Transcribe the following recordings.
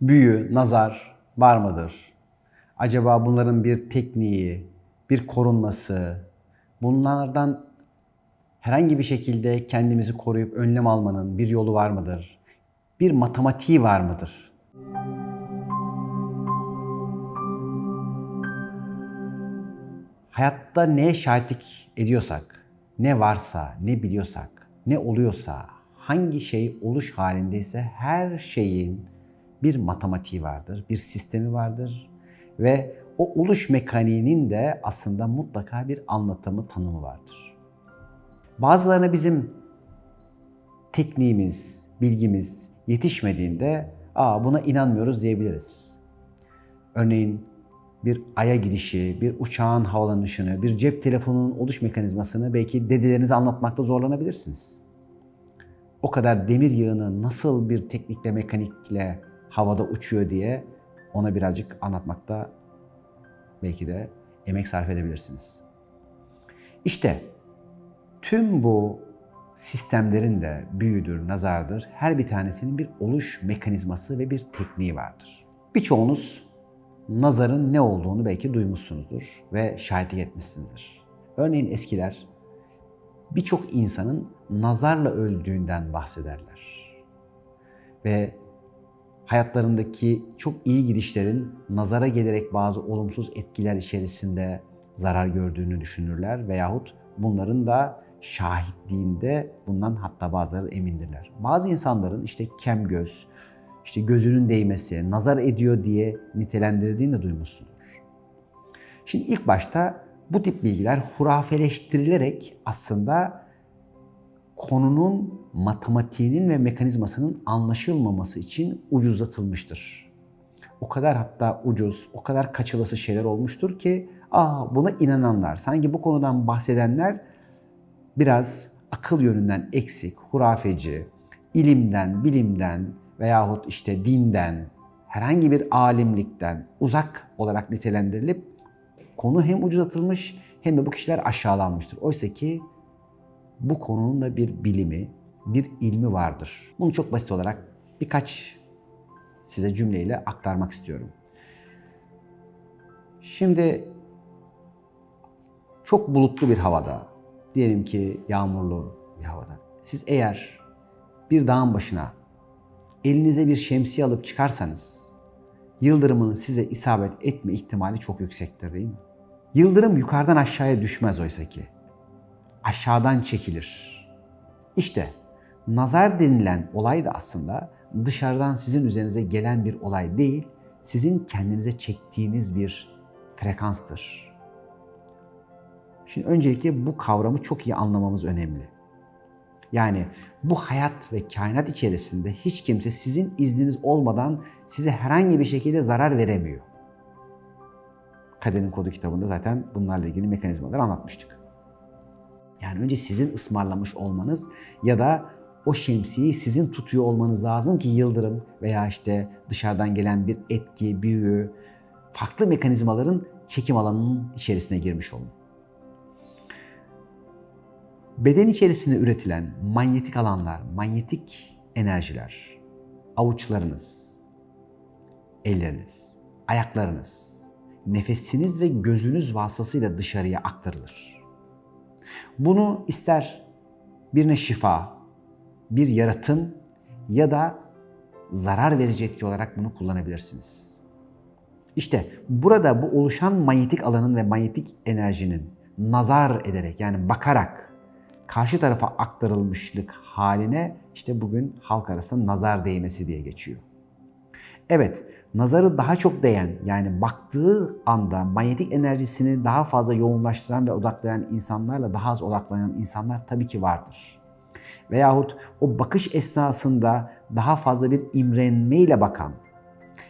büyü, nazar var mıdır? Acaba bunların bir tekniği, bir korunması, bunlardan herhangi bir şekilde kendimizi koruyup önlem almanın bir yolu var mıdır? Bir matematiği var mıdır? Hayatta neye şahitlik ediyorsak, ne varsa, ne biliyorsak, ne oluyorsa, hangi şey oluş halindeyse her şeyin bir matematiği vardır, bir sistemi vardır ve o oluş mekaniğinin de aslında mutlaka bir anlatımı, tanımı vardır. Bazılarına bizim tekniğimiz, bilgimiz yetişmediğinde buna inanmıyoruz diyebiliriz. Örneğin bir aya gidişi, bir uçağın havalanışını, bir cep telefonunun oluş mekanizmasını belki dedelerinize anlatmakta zorlanabilirsiniz. O kadar demir yığını nasıl bir teknikle, mekanikle havada uçuyor diye ona birazcık anlatmakta belki de emek sarf edebilirsiniz. İşte tüm bu sistemlerin de büyüdür, nazardır, her bir tanesinin bir oluş mekanizması ve bir tekniği vardır. Birçoğunuz nazarın ne olduğunu belki duymuşsunuzdur ve şahitlik etmişsinizdir. Örneğin eskiler birçok insanın nazarla öldüğünden bahsederler. Ve hayatlarındaki çok iyi gidişlerin nazara gelerek bazı olumsuz etkiler içerisinde zarar gördüğünü düşünürler veyahut bunların da şahitliğinde bundan hatta bazıları emindirler. Bazı insanların işte kem göz, işte gözünün değmesi, nazar ediyor diye nitelendirdiğini de duymuşsunuz. Şimdi ilk başta bu tip bilgiler hurafeleştirilerek aslında konunun matematiğinin ve mekanizmasının anlaşılmaması için ucuzlatılmıştır. O kadar hatta ucuz, o kadar kaçılası şeyler olmuştur ki buna inananlar, sanki bu konudan bahsedenler biraz akıl yönünden eksik, hurafeci, ilimden, bilimden veyahut işte dinden, herhangi bir alimlikten uzak olarak nitelendirilip konu hem ucuzlatılmış hem de bu kişiler aşağılanmıştır. Oysa ki bu konunun da bir bilimi, bir ilmi vardır. Bunu çok basit olarak birkaç size cümleyle aktarmak istiyorum. Şimdi çok bulutlu bir havada, diyelim ki yağmurlu bir havada, siz eğer bir dağın başına elinize bir şemsiye alıp çıkarsanız, yıldırımın size isabet etme ihtimali çok yüksektir değil mi? Yıldırım yukarıdan aşağıya düşmez oysa ki. Aşağıdan çekilir. İşte nazar denilen olay da aslında dışarıdan sizin üzerinize gelen bir olay değil, sizin kendinize çektiğiniz bir frekanstır. Şimdi öncelikle bu kavramı çok iyi anlamamız önemli. Yani bu hayat ve kainat içerisinde hiç kimse sizin izniniz olmadan size herhangi bir şekilde zarar veremiyor. Kaderin Kodu kitabında zaten bunlarla ilgili mekanizmaları anlatmıştık. Yani önce sizin ısmarlamış olmanız ya da o şemsiyeyi sizin tutuyor olmanız lazım ki yıldırım veya işte dışarıdan gelen bir etki, büyü, farklı mekanizmaların çekim alanının içerisine girmiş olun. Beden içerisinde üretilen manyetik alanlar, manyetik enerjiler, avuçlarınız, elleriniz, ayaklarınız, nefesiniz ve gözünüz vasıtasıyla dışarıya aktarılır. Bunu ister birine şifa, bir yaratım ya da zarar verici etki olarak bunu kullanabilirsiniz. İşte burada bu oluşan manyetik alanın ve manyetik enerjinin nazar ederek yani bakarak karşı tarafa aktarılmışlık haline işte bugün halk arasında nazar değmesi diye geçiyor. Evet, nazarı daha çok değen yani baktığı anda manyetik enerjisini daha fazla yoğunlaştıran ve odaklayan insanlarla daha az odaklanan insanlar tabii ki vardır. Veyahut o bakış esnasında daha fazla bir imrenmeyle bakan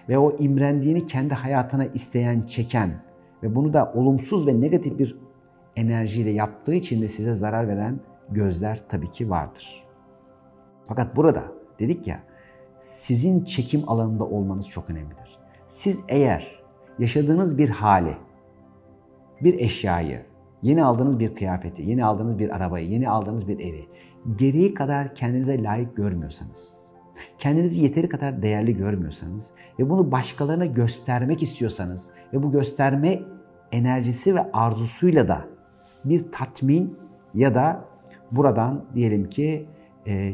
ve o imrendiğini kendi hayatına isteyen, çeken ve bunu da olumsuz ve negatif bir enerjiyle yaptığı için de size zarar veren gözler tabii ki vardır. Fakat burada dedik ya, sizin çekim alanında olmanız çok önemlidir. Siz eğer yaşadığınız bir hali, bir eşyayı, yeni aldığınız bir kıyafeti, yeni aldığınız bir arabayı, yeni aldığınız bir evi gereği kadar kendinize layık görmüyorsanız, kendinizi yeteri kadar değerli görmüyorsanız ve bunu başkalarına göstermek istiyorsanız ve bu gösterme enerjisi ve arzusuyla da bir tatmin ya da buradan diyelim ki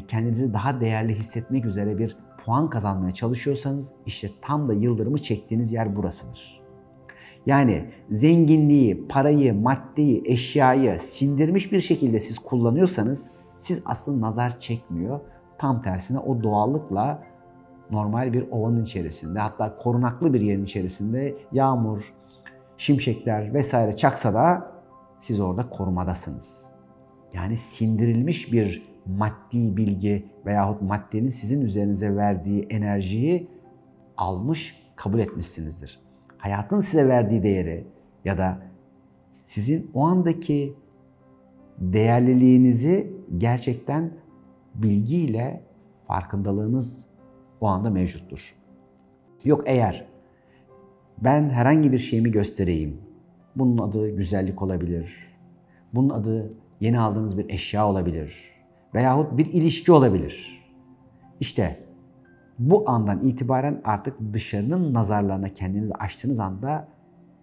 kendinizi daha değerli hissetmek üzere bir puan kazanmaya çalışıyorsanız işte tam da yıldırımı çektiğiniz yer burasıdır. Yani zenginliği, parayı, maddeyi, eşyayı sindirmiş bir şekilde siz kullanıyorsanız siz aslında nazar çekmiyor. Tam tersine o doğallıkla normal bir ovanın içerisinde, hatta korunaklı bir yerin içerisinde yağmur, şimşekler vesaire çaksa da siz orada korumadasınız. Yani sindirilmiş bir maddi bilgi veyahut maddenin sizin üzerinize verdiği enerjiyi almış, kabul etmişsinizdir. Hayatın size verdiği değeri ya da sizin o andaki değerliliğinizi gerçekten bilgiyle farkındalığınız o anda mevcuttur. Yok eğer ben herhangi bir şeyimi göstereyim, bunun adı güzellik olabilir, bunun adı yeni aldığınız bir eşya olabilir veyahut bir ilişki olabilir. İşte bu andan itibaren artık dışarının nazarlarına kendinizi açtığınız anda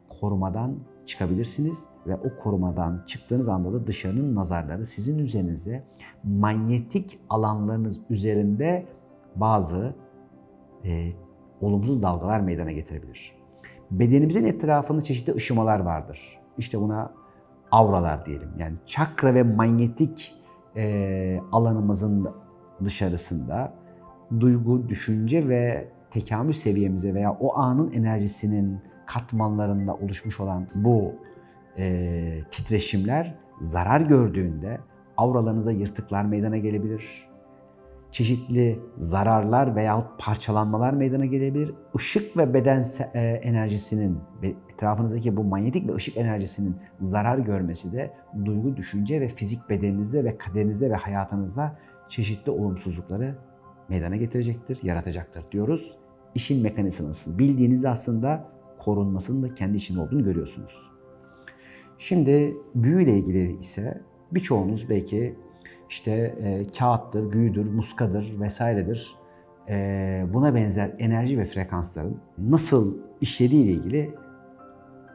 korumadan çıkabilirsiniz ve o korumadan çıktığınız anda da dışarının nazarları sizin üzerinize manyetik alanlarınız üzerinde bazı olumsuz dalgalar meydana getirebilir. Bedenimizin etrafında çeşitli ışımalar vardır. İşte buna auralar diyelim. Yani çakra ve manyetik alanımızın dışarısında duygu, düşünce ve tekamül seviyemize veya o anın enerjisinin katmanlarında oluşmuş olan bu titreşimler zarar gördüğünde auralarınıza yırtıklar meydana gelebilir. Çeşitli zararlar veyahut parçalanmalar meydana gelebilir. Işık ve beden enerjisinin ve etrafınızdaki bu manyetik ve ışık enerjisinin zarar görmesi de duygu, düşünce ve fizik bedeninizde ve kaderinizde ve hayatınızda çeşitli olumsuzlukları meydana getirecektir, yaratacaktır diyoruz. İşin mekanizması bildiğinizde aslında korunmasının da kendi içinde olduğunu görüyorsunuz. Şimdi büyüyle ilgili ise birçoğunuz belki işte kağıttır, büyüdür, muskadır vesairedir. Buna benzer enerji ve frekansların nasıl işlediği ile ilgili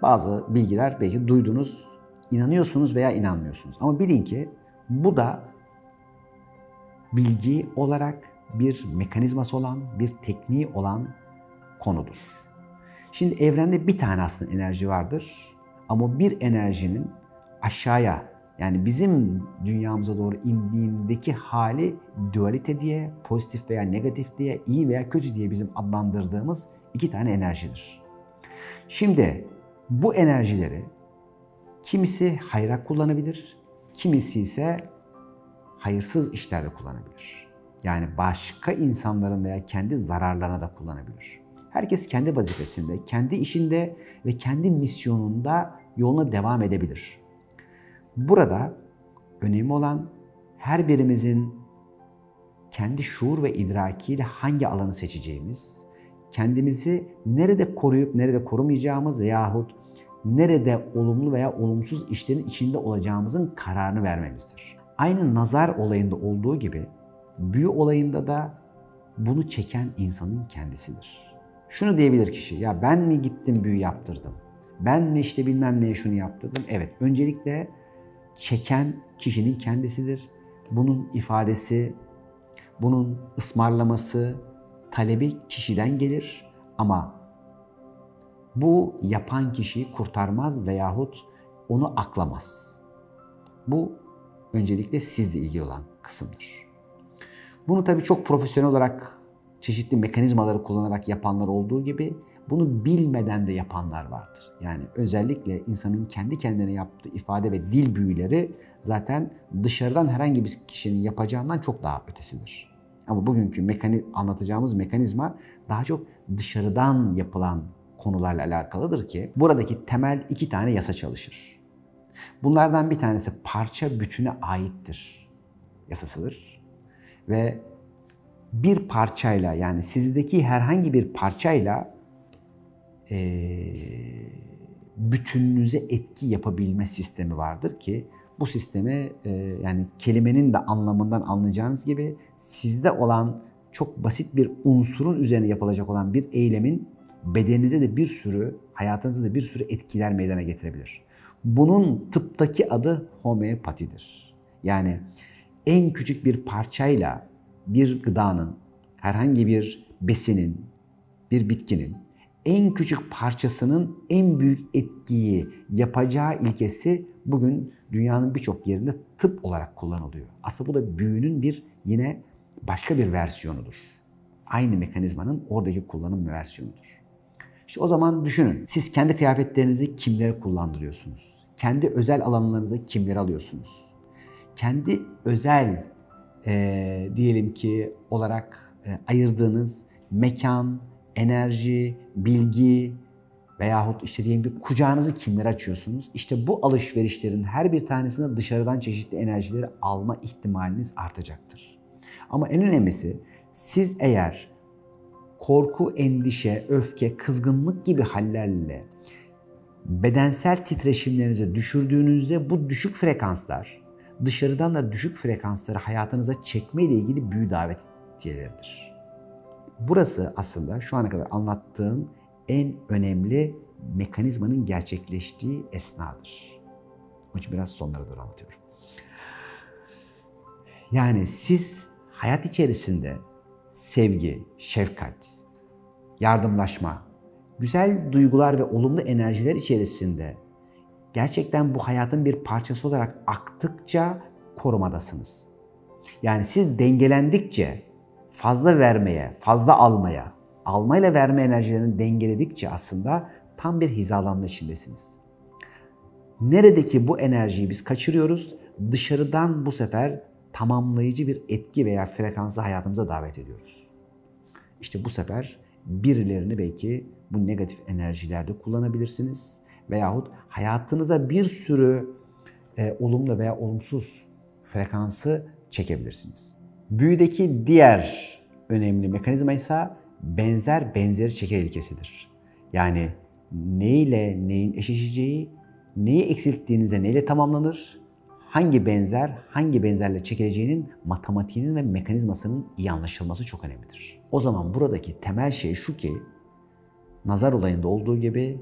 bazı bilgiler belki duydunuz, inanıyorsunuz veya inanmıyorsunuz. Ama bilin ki bu da bilgi olarak bir mekanizması olan, bir tekniği olan konudur. Şimdi evrende bir tane aslında enerji vardır ama bir enerjinin aşağıya yani bizim dünyamıza doğru indiğindeki hali dualite diye, pozitif veya negatif diye, iyi veya kötü diye bizim adlandırdığımız iki tane enerjidir. Şimdi bu enerjileri kimisi hayra kullanabilir, kimisi ise hayırsız işlerde kullanabilir. Yani başka insanların veya kendi zararlarına da kullanabilir. Herkes kendi vazifesinde, kendi işinde ve kendi misyonunda yoluna devam edebilir. Burada önemli olan her birimizin kendi şuur ve idrakiyle hangi alanı seçeceğimiz, kendimizi nerede koruyup nerede korumayacağımız veyahut nerede olumlu veya olumsuz işlerin içinde olacağımızın kararını vermemizdir. Aynı nazar olayında olduğu gibi büyü olayında da bunu çeken insanın kendisidir. Şunu diyebilir kişi, ya ben mi gittim büyü yaptırdım? Ben mi işte bilmem neye şunu yaptırdım? Evet, öncelikle çeken kişinin kendisidir. Bunun ifadesi, bunun ısmarlaması, talebi kişiden gelir ama bu yapan kişiyi kurtarmaz veyahut onu aklamaz. Bu öncelikle sizle ilgili olan kısımdır. Bunu tabii çok profesyonel olarak çeşitli mekanizmaları kullanarak yapanlar olduğu gibi bunu bilmeden de yapanlar vardır. Yani özellikle insanın kendi kendine yaptığı ifade ve dil büyüleri zaten dışarıdan herhangi bir kişinin yapacağından çok daha ötesidir. Ama bugünkü anlatacağımız mekanizma daha çok dışarıdan yapılan konularla alakalıdır ki buradaki temel iki tane yasa çalışır. Bunlardan bir tanesi parça bütüne aittir yasasıdır. Ve bir parçayla yani sizdeki herhangi bir parçayla bütününüze etki yapabilme sistemi vardır ki bu sistemi yani kelimenin de anlamından anlayacağınız gibi sizde olan çok basit bir unsurun üzerine yapılacak olan bir eylemin bedeninize de bir sürü, hayatınızda da bir sürü etkiler meydana getirebilir. Bunun tıptaki adı homeopatidir. Yani en küçük bir parçayla bir gıdanın, herhangi bir besinin, bir bitkinin en küçük parçasının en büyük etkiyi yapacağı ilkesi bugün dünyanın birçok yerinde tıp olarak kullanılıyor. Aslında bu da büyünün yine başka bir versiyonudur. Aynı mekanizmanın oradaki kullanım versiyonudur. İşte o zaman düşünün, siz kendi kıyafetlerinizi kimlere kullandırıyorsunuz? Kendi özel alanlarınıza kimleri alıyorsunuz? Kendi özel diyelim ki olarak ayırdığınız mekan, enerji, bilgi veyahut işte diyelim ki kucağınızı kimlere açıyorsunuz? İşte bu alışverişlerin her bir tanesinde dışarıdan çeşitli enerjileri alma ihtimaliniz artacaktır. Ama en önemlisi siz eğer korku, endişe, öfke, kızgınlık gibi hallerle bedensel titreşimlerinizi düşürdüğünüzde bu düşük frekanslar dışarıdan da düşük frekansları hayatınıza çekme ile ilgili büyü davetiyeleridir. Burası aslında şu ana kadar anlattığım en önemli mekanizmanın gerçekleştiği esnadır. Onun için biraz sonlara doğru anlatıyorum. Yani siz hayat içerisinde sevgi, şefkat, yardımlaşma, güzel duygular ve olumlu enerjiler içerisinde gerçekten bu hayatın bir parçası olarak aktıkça korumadasınız. Yani siz dengelendikçe fazla vermeye, fazla almaya, almayla verme enerjilerini dengeledikçe aslında tam bir hizalanma içindesiniz. Neredeki bu enerjiyi biz kaçırıyoruz, dışarıdan bu sefer tamamlayıcı bir etki veya frekansı hayatımıza davet ediyoruz. İşte bu sefer birilerini belki bu negatif enerjilerde kullanabilirsiniz veyahut hayatınıza bir sürü olumlu veya olumsuz frekansı çekebilirsiniz. Büyüdeki diğer önemli mekanizma ise benzer benzeri çeker ilkesidir. Yani neyle neyin eşleşeceği, neyi eksilttiğinizde neyle tamamlanır, hangi benzer, hangi benzerle çekileceğinin matematiğinin ve mekanizmasının iyi anlaşılması çok önemlidir. O zaman buradaki temel şey şu ki, nazar olayında olduğu gibi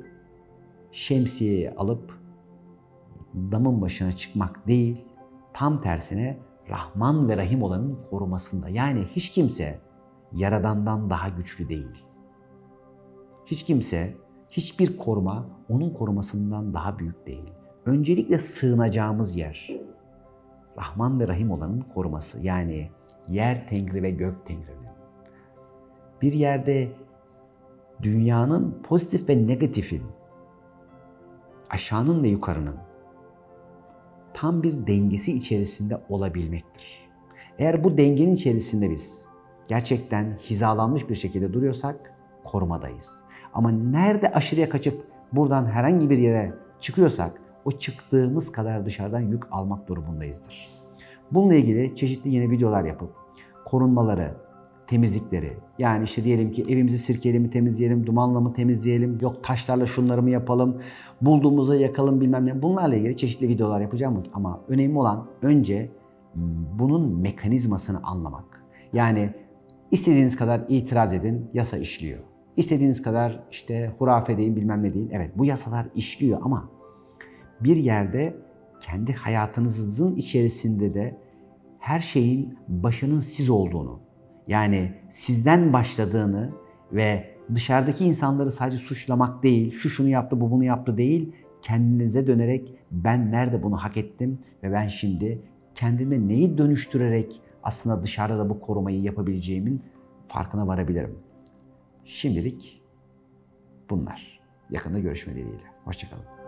şemsiyeyi alıp damın başına çıkmak değil, tam tersine Rahman ve Rahim olanın korumasında. Yani hiç kimse Yaradan'dan daha güçlü değil. Hiç kimse, hiçbir koruma onun korumasından daha büyük değil. Öncelikle sığınacağımız yer Rahman ve Rahim olanın koruması. Yani yer Tengri ve gök Tengri'nin. Bir yerde dünyanın pozitif ve negatifin, aşağının ve yukarının tam bir dengesi içerisinde olabilmektir. Eğer bu dengenin içerisinde biz gerçekten hizalanmış bir şekilde duruyorsak korumadayız. Ama nerede aşırıya kaçıp buradan herhangi bir yere çıkıyorsak o çıktığımız kadar dışarıdan yük almak durumundayızdır. Bununla ilgili çeşitli yeni videolar yapıp korunmaları, temizlikleri, yani işte diyelim ki evimizi sirkeyle mi temizleyelim, dumanla mı temizleyelim, yok taşlarla şunları mı yapalım, bulduğumuzu yakalım bilmem ne. Bunlarla ilgili çeşitli videolar yapacağım ama önemli olan önce bunun mekanizmasını anlamak. Yani istediğiniz kadar itiraz edin, yasa işliyor. İstediğiniz kadar işte hurafe deyin bilmem ne deyin. Evet, bu yasalar işliyor ama bir yerde kendi hayatınızın içerisinde de her şeyin başının siz olduğunu, yani sizden başladığını ve dışarıdaki insanları sadece suçlamak değil, şu şunu yaptı, bu bunu yaptı değil, kendinize dönerek ben nerede bunu hak ettim ve ben şimdi kendime neyi dönüştürerek aslında dışarıda da bu korumayı yapabileceğimin farkına varabilirim. Şimdilik bunlar. Yakında görüşme dileğiyle. Hoşça kalın.